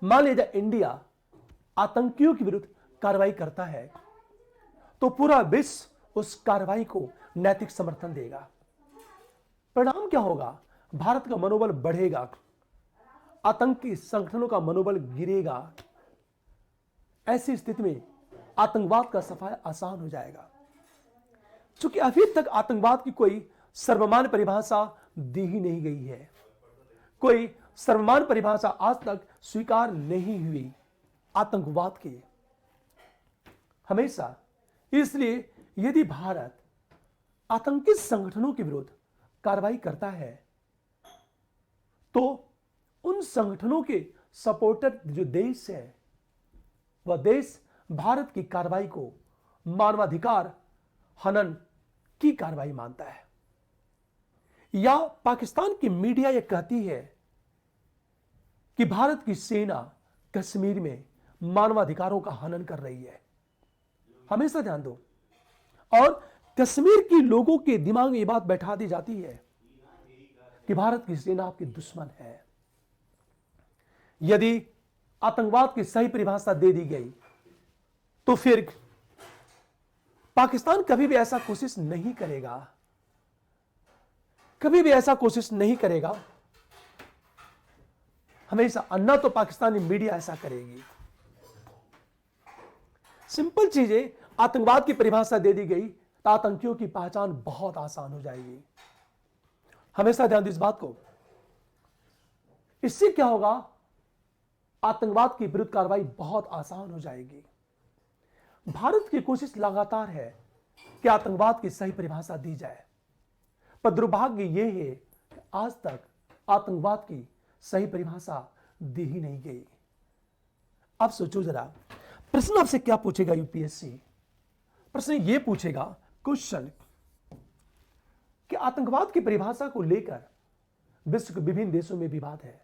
मान लीजिए इंडिया आतंकियों के विरुद्ध कार्रवाई करता है तो पूरा विश्व उस कार्रवाई को नैतिक समर्थन देगा। परिणाम क्या होगा? भारत का मनोबल बढ़ेगा, आतंकी संगठनों का मनोबल गिरेगा। ऐसी स्थिति में आतंकवाद का सफाया आसान हो जाएगा। चूंकि अभी तक आतंकवाद की कोई सर्वमान्य परिभाषा दी ही नहीं गई है, कोई सर्वमान्य परिभाषा आज तक स्वीकार नहीं हुई आतंकवाद की। हमेशा इसलिए यदि भारत आतंकी संगठनों के विरुद्ध कार्रवाई करता है तो उन संगठनों के सपोर्टर जो देश है वह देश भारत की कार्रवाई को मानवाधिकार हनन की कार्रवाई मानता है। या पाकिस्तान की मीडिया यह कहती है कि भारत की सेना कश्मीर में मानवाधिकारों का हनन कर रही है। हमेशा ध्यान दो, और कश्मीर के लोगों के दिमाग में यह बात बैठा दी जाती है कि भारत की सेना आपकी दुश्मन है। यदि आतंकवाद की सही परिभाषा दे दी गई तो फिर पाकिस्तान कभी भी ऐसा कोशिश नहीं करेगा, कभी भी ऐसा कोशिश नहीं करेगा। हमेशा अन्ना तो पाकिस्तानी मीडिया ऐसा करेगी। सिंपल चीजें, आतंकवाद की परिभाषा दे दी गई तो आतंकियों की पहचान बहुत आसान हो जाएगी। हमेशा ध्यान दो इस बात को। इससे क्या होगा, आतंकवाद की विरुद्ध कार्रवाई बहुत आसान हो जाएगी। भारत की कोशिश लगातार है कि आतंकवाद की सही परिभाषा दी जाए, पर दुर्भाग्य यह है कि आज तक आतंकवाद की सही परिभाषा दी ही नहीं गई। अब सोचो जरा, प्रश्न आपसे क्या पूछेगा यूपीएससी? प्रश्न यह पूछेगा, क्वेश्चन, कि आतंकवाद की परिभाषा को लेकर विश्व के विभिन्न देशों में विवाद है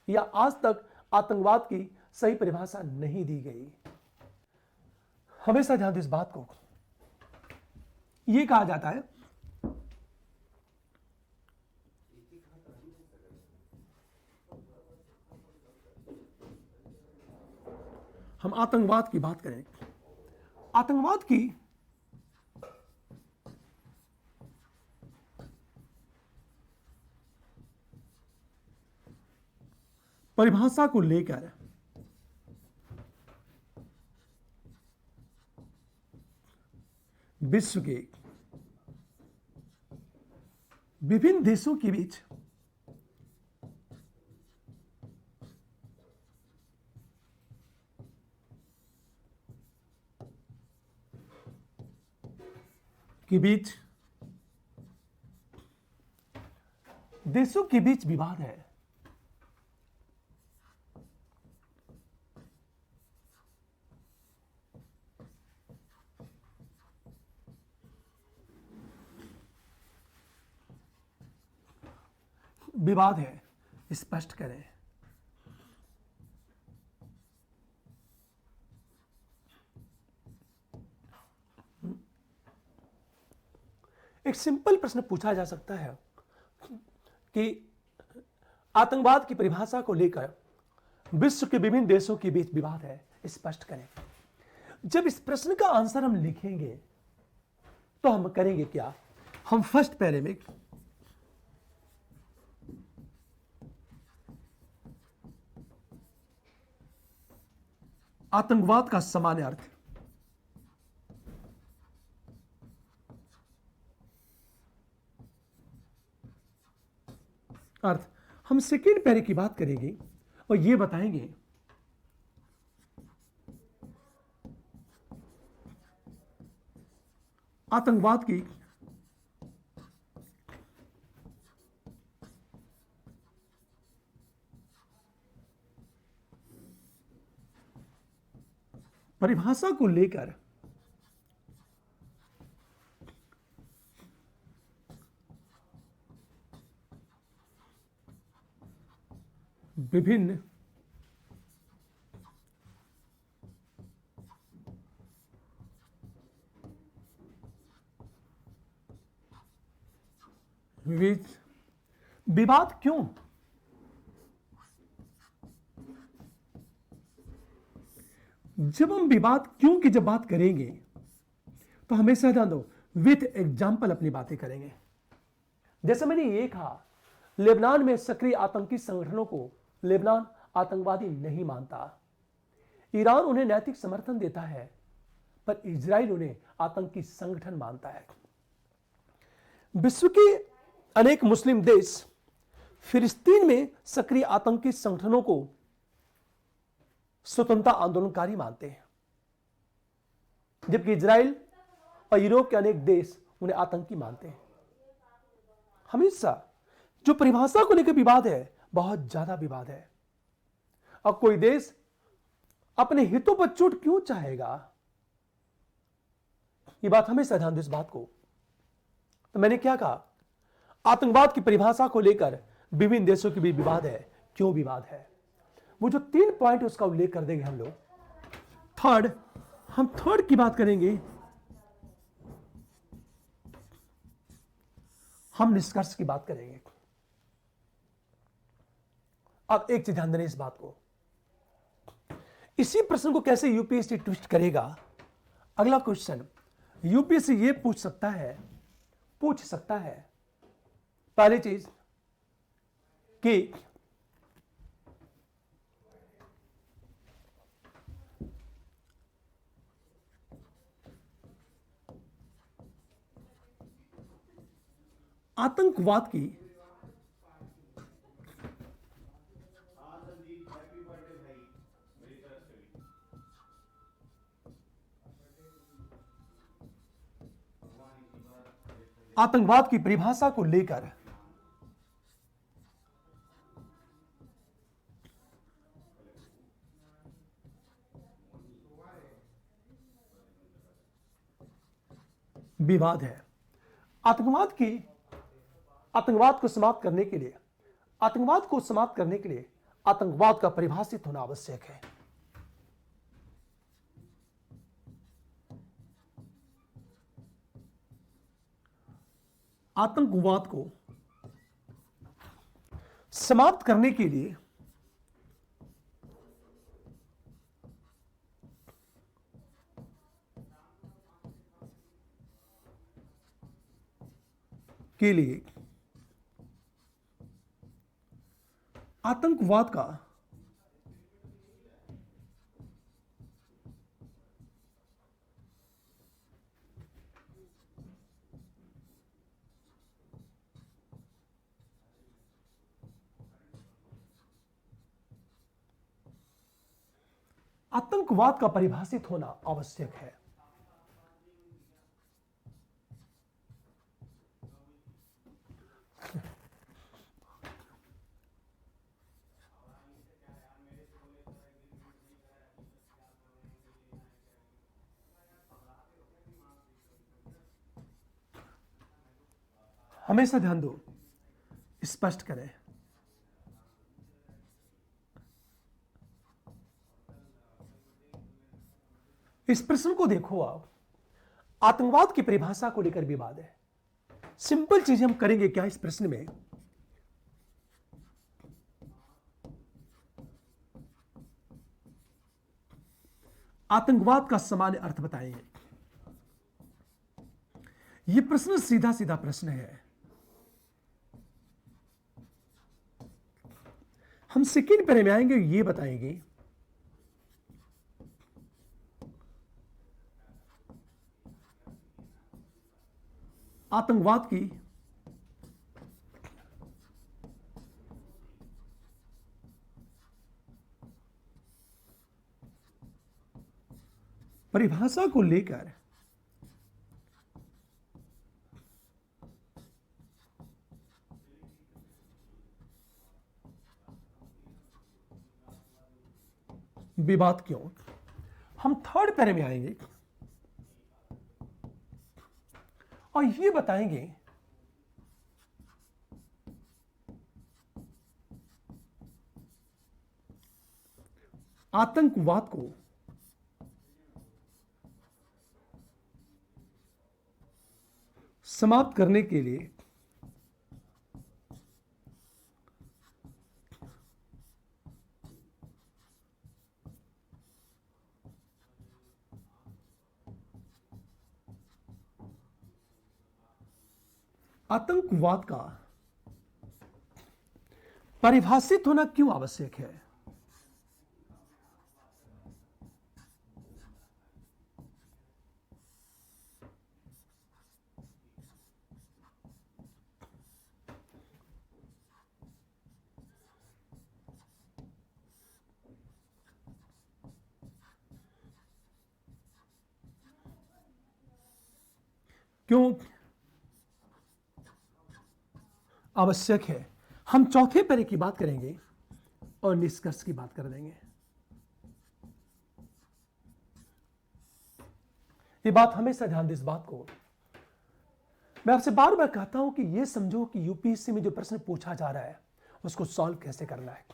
या आज तक आतंकवाद की सही परिभाषा नहीं दी गई। हमेशा ध्यान दो इस बात को। यह कहा जाता है हम आतंकवाद की बात करें, आतंकवाद की परिभाषा को लेकर विश्व के विभिन्न देशों के बीच देशों के बीच विवाद है। विवाद है, स्पष्ट करें। एक सिंपल प्रश्न पूछा जा सकता है कि आतंकवाद की परिभाषा को लेकर विश्व के विभिन्न देशों के बीच विवाद है, स्पष्ट करें। जब इस प्रश्न का आंसर हम लिखेंगे तो हम करेंगे क्या? हम फर्स्ट पैरे में आतंकवाद का सामान्य अर्थ हम सेकेंड पैरे की बात करेंगे और यह बताएंगे आतंकवाद की परिभाषा को लेकर विभिन्न विवाद क्यों? जब हम विवाद क्यों की जब बात करेंगे तो हमेशा ध्यान दो, विथ एग्जाम्पल अपनी बातें करेंगे। जैसे मैंने ये कहा, लेबनान में सक्रिय आतंकी संगठनों को लेबनान आतंकवादी नहीं मानता। ईरान उन्हें नैतिक समर्थन देता है, पर इजराइल उन्हें आतंकी संगठन मानता है। विश्व के अनेक मुस्लिम देश फिलिस्तीन में सक्रिय आतंकी संगठनों को स्वतंत्रता आंदोलनकारी मानते हैं, जबकि इजराइल और यूरोप के अनेक देश उन्हें आतंकी मानते हैं। हमेशा जो परिभाषा को लेकर विवाद है, बहुत ज्यादा विवाद है। अब कोई देश अपने हितों पर चोट क्यों चाहेगा? ये बात हमेशा ध्यान दो इस बात को। तो मैंने क्या कहा, आतंकवाद की परिभाषा को लेकर विभिन्न देशों के बीच विवाद है। क्यों विवाद है? वो जो 3 पॉइंट उसका उल्लेख कर देंगे हम लोग। हम थर्ड की बात करेंगे। हम निष्कर्ष की बात करेंगे। अब एक चीज ध्यान देना इस बात को, इसी प्रश्न को कैसे यूपीएससी ट्विस्ट करेगा। अगला क्वेश्चन यूपीएससी ये पूछ सकता है पहली चीज कि आतंकवाद की परिभाषा को लेकर विवाद है। आतंकवाद को समाप्त करने के लिए आतंकवाद का परिभाषित होना आवश्यक है। आतंकवाद को समाप्त करने के लिए आतंकवाद का परिभाषित होना आवश्यक है। हमेशा ध्यान दो, स्पष्ट करें। इस प्रश्न को देखो आप, आतंकवाद की परिभाषा को लेकर विवाद है। सिंपल चीज हम करेंगे क्या इस प्रश्न में, आतंकवाद का सामान्य अर्थ बताएंगे। यह प्रश्न सीधा सीधा प्रश्न है। हम सेकेंड पैरे में आएंगे, ये बताएंगे आतंकवाद की परिभाषा को लेकर विवाद क्यों। हम थर्ड पैरे में आएंगे और ये बताएंगे आतंकवाद को समाप्त करने के लिए आतंकवाद का परिभाषित होना क्यों आवश्यक है। क्यों आवश्यक है। हम चौथे पैरे की बात करेंगे और निष्कर्ष की बात कर देंगे। ये बात हमेशा ध्यान दें इस बात को, मैं आपसे बार बार कहता हूं कि यह समझो कि यूपीएससी में जो प्रश्न पूछा जा रहा है उसको सॉल्व कैसे करना है।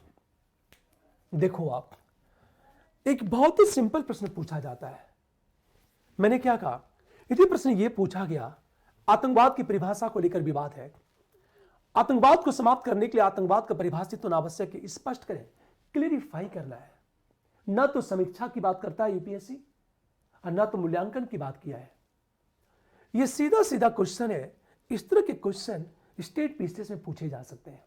देखो, आप एक बहुत ही सिंपल प्रश्न पूछा जाता है। मैंने क्या कहा, यदि प्रश्न यह पूछा गया, आतंकवाद की परिभाषा को लेकर विवाद है, आतंकवाद को समाप्त करने के लिए आतंकवाद का परिभाषित होना आवश्यक है, स्पष्ट करें, क्लेरिफाई करना है। न तो समीक्षा की बात करता है यूपीएससी और न तो मूल्यांकन की बात किया है। यह सीधा सीधा क्वेश्चन है। इस तरह के क्वेश्चन स्टेट पीसीएस में पूछे जा सकते हैं।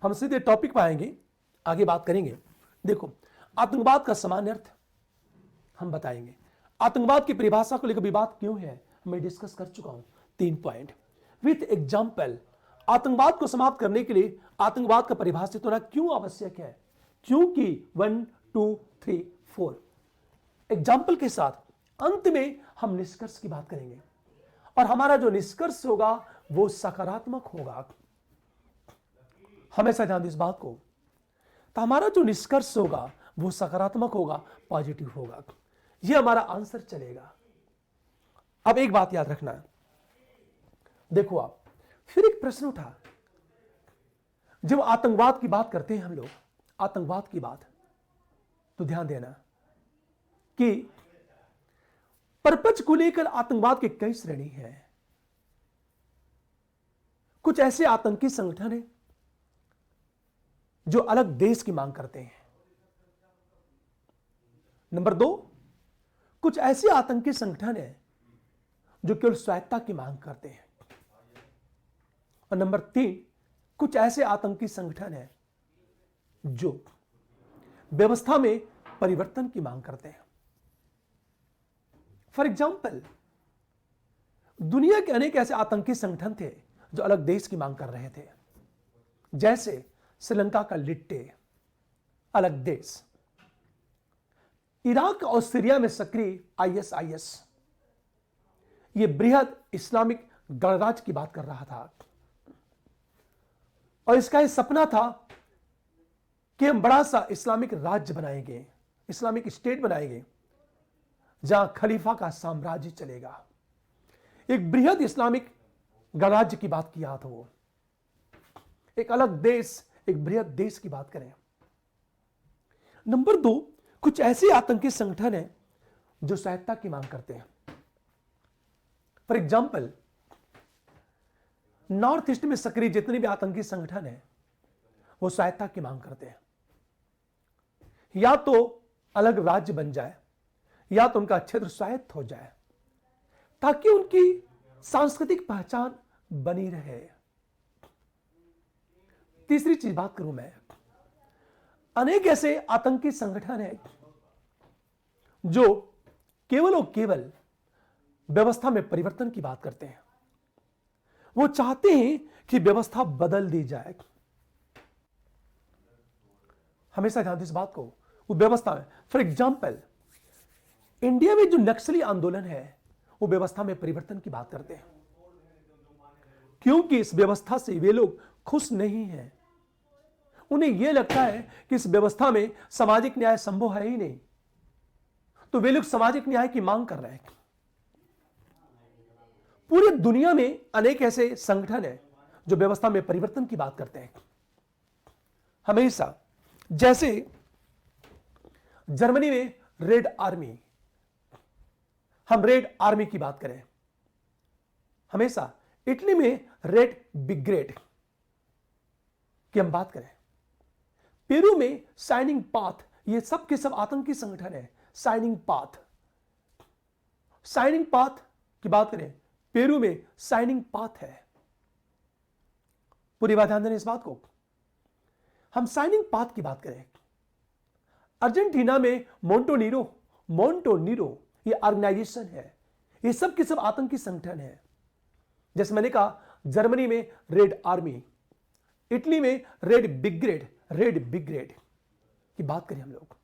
हम सीधे टॉपिक पर आएंगे, आगे बात करेंगे। देखो, आतंकवाद का सामान्य अर्थ हम बताएंगे। आतंकवाद की परिभाषा को लेकर विवाद क्यों है, मैं डिस्कस कर चुका हूं। 3 पॉइंट विथ एग्जाम्पल। आतंकवाद को समाप्त करने के लिए आतंकवाद का परिभाषित होना क्यों आवश्यक है, क्योंकि 1 2 3 4 एग्जाम्पल के साथ अंत में हम निष्कर्ष की बात करेंगे और हमारा जो निष्कर्ष होगा वो सकारात्मक होगा। हमेशा ध्यान दें इस बात को। तो हमारा जो निष्कर्ष होगा वो सकारात्मक होगा, पॉजिटिव होगा। यह हमारा आंसर चलेगा। अब एक बात याद रखना है। देखो, आप फिर एक प्रश्न उठा, जब आतंकवाद की बात करते हैं हम लोग, आतंकवाद की बात, तो ध्यान देना कि पर्पज को लेकर आतंकवाद के कई श्रेणी हैं। कुछ ऐसे आतंकी संगठन हैं जो अलग देश की मांग करते हैं। नंबर 2, कुछ ऐसे आतंकी संगठन हैं जो केवल स्वायत्तता की मांग करते हैं। और नंबर 3, कुछ ऐसे आतंकी संगठन हैं जो व्यवस्था में परिवर्तन की मांग करते हैं। फॉर एग्जाम्पल, दुनिया के अनेक ऐसे आतंकी संगठन थे जो अलग देश की मांग कर रहे थे, जैसे श्रीलंका का लिट्टे, अलग देश। इराक और सीरिया में सक्रिय आईएसआईएस, यह बृहद इस्लामिक गणराज्य की बात कर रहा था और इसका यह सपना था कि हम बड़ा सा इस्लामिक राज्य बनाएंगे, इस्लामिक स्टेट बनाएंगे जहां खलीफा का साम्राज्य चलेगा। एक बृहद इस्लामिक गणराज्य की बात किया था वो, एक अलग देश, एक बृहद देश की बात करें। नंबर 2, कुछ ऐसे आतंकी संगठन हैं जो स्वायत्तता की मांग करते हैं। फॉर एग्जाम्पल, नॉर्थ ईस्ट में सक्रिय जितने भी आतंकी संगठन हैं वो स्वायत्तता की मांग करते हैं। या तो अलग राज्य बन जाए या तो उनका क्षेत्र स्वायत्त हो जाए ताकि उनकी सांस्कृतिक पहचान बनी रहे। तीसरी चीज बात करूं मैं, अनेक ऐसे आतंकी संगठन हैं जो केवल और केवल व्यवस्था में परिवर्तन की बात करते हैं। वो चाहते हैं कि व्यवस्था बदल दी जाए। हमेशा ध्यान दें इस बात को, वो व्यवस्था में। फॉर एग्जाम्पल, इंडिया में जो नक्सली आंदोलन है वो व्यवस्था में परिवर्तन की बात करते हैं, क्योंकि इस व्यवस्था से वे लोग खुश नहीं हैं। उन्हें यह लगता है कि इस व्यवस्था में सामाजिक न्याय संभव है ही नहीं, तो वे लोग सामाजिक न्याय की मांग कर रहे हैं। पूरी दुनिया में अनेक ऐसे संगठन हैं जो व्यवस्था में परिवर्तन की बात करते हैं हमेशा। जैसे जर्मनी में रेड आर्मी, हम रेड आर्मी की बात करें। हमेशा इटली में रेड ब्रिगेड की हम बात करें। पेरू में शाइनिंग पाथ, ये सब के सब आतंकी संगठन है। शाइनिंग पाथ, शाइनिंग पाथ की बात करें, पेरू में शाइनिंग पाथ है। पूरी बात ध्यान देना इस बात को। हम शाइनिंग पाथ की बात करें, अर्जेंटीना में मोंटोनीरो ये ऑर्गेनाइजेशन है। ये सब के सब आतंकी संगठन है। जैसे मैंने कहा, जर्मनी में रेड आर्मी, इटली में रेड ब्रिगेड की बात करें हम लोग,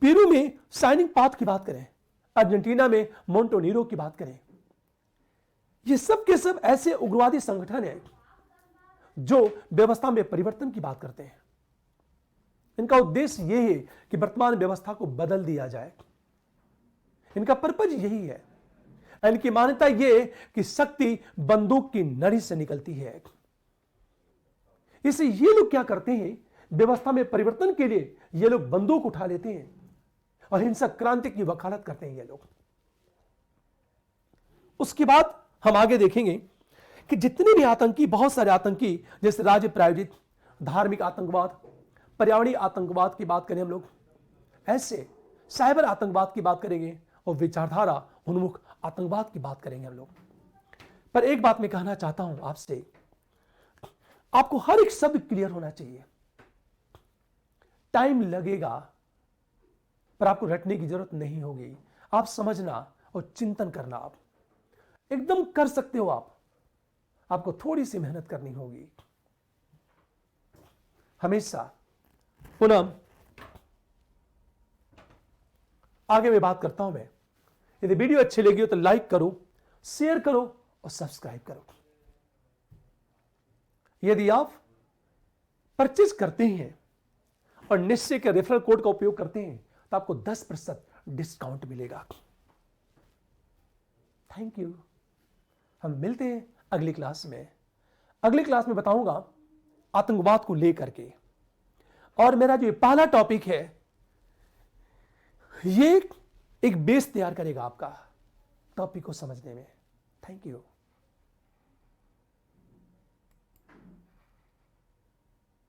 पेरू में शाइनिंग पाथ की बात करें, अर्जेंटीना में मोंटोनीरो की बात करें, ये सब के सब ऐसे उग्रवादी संगठन हैं जो व्यवस्था में परिवर्तन की बात करते हैं। इनका उद्देश्य यही है कि वर्तमान व्यवस्था को बदल दिया जाए। इनका पर्पज यही है। इनकी मान्यता यह कि शक्ति बंदूक की नली से निकलती है। इसलिए ये लोग क्या करते हैं, व्यवस्था में परिवर्तन के लिए ये लोग बंदूक उठा लेते हैं और हिंसक क्रांति की वकालत करते हैं ये लोग। उसके बाद हम आगे देखेंगे कि जितने भी आतंकी, बहुत सारे आतंकी, जैसे राज्य प्रायोजित धार्मिक आतंकवाद, पर्यावरणीय आतंकवाद की बात करें हम लोग, ऐसे साइबर आतंकवाद की बात करेंगे और विचारधारा उन्मुख आतंकवाद की बात करेंगे हम लोग। पर एक बात मैं कहना चाहता हूं आपसे, आपको हर एक शब्द क्लियर होना चाहिए। टाइम लगेगा पर आपको रटने की जरूरत नहीं होगी। आप समझना और चिंतन करना, आप एकदम कर सकते हो। आपको थोड़ी सी मेहनत करनी होगी। हमेशा पुनः आगे मैं बात करता हूं मैं, यदि वीडियो अच्छी लगी हो तो लाइक करो, शेयर करो और सब्सक्राइब करो। यदि आप परचेज करते हैं और निश्चय के रेफरल कोड का उपयोग करते हैं तो आपको 10% डिस्काउंट मिलेगा। Thank you. हम मिलते हैं अगली क्लास में। अगली क्लास में बताऊंगा आतंकवाद को लेकर के, और मेरा जो पहला टॉपिक है ये एक बेस तैयार करेगा आपका टॉपिक को समझने में। Thank you.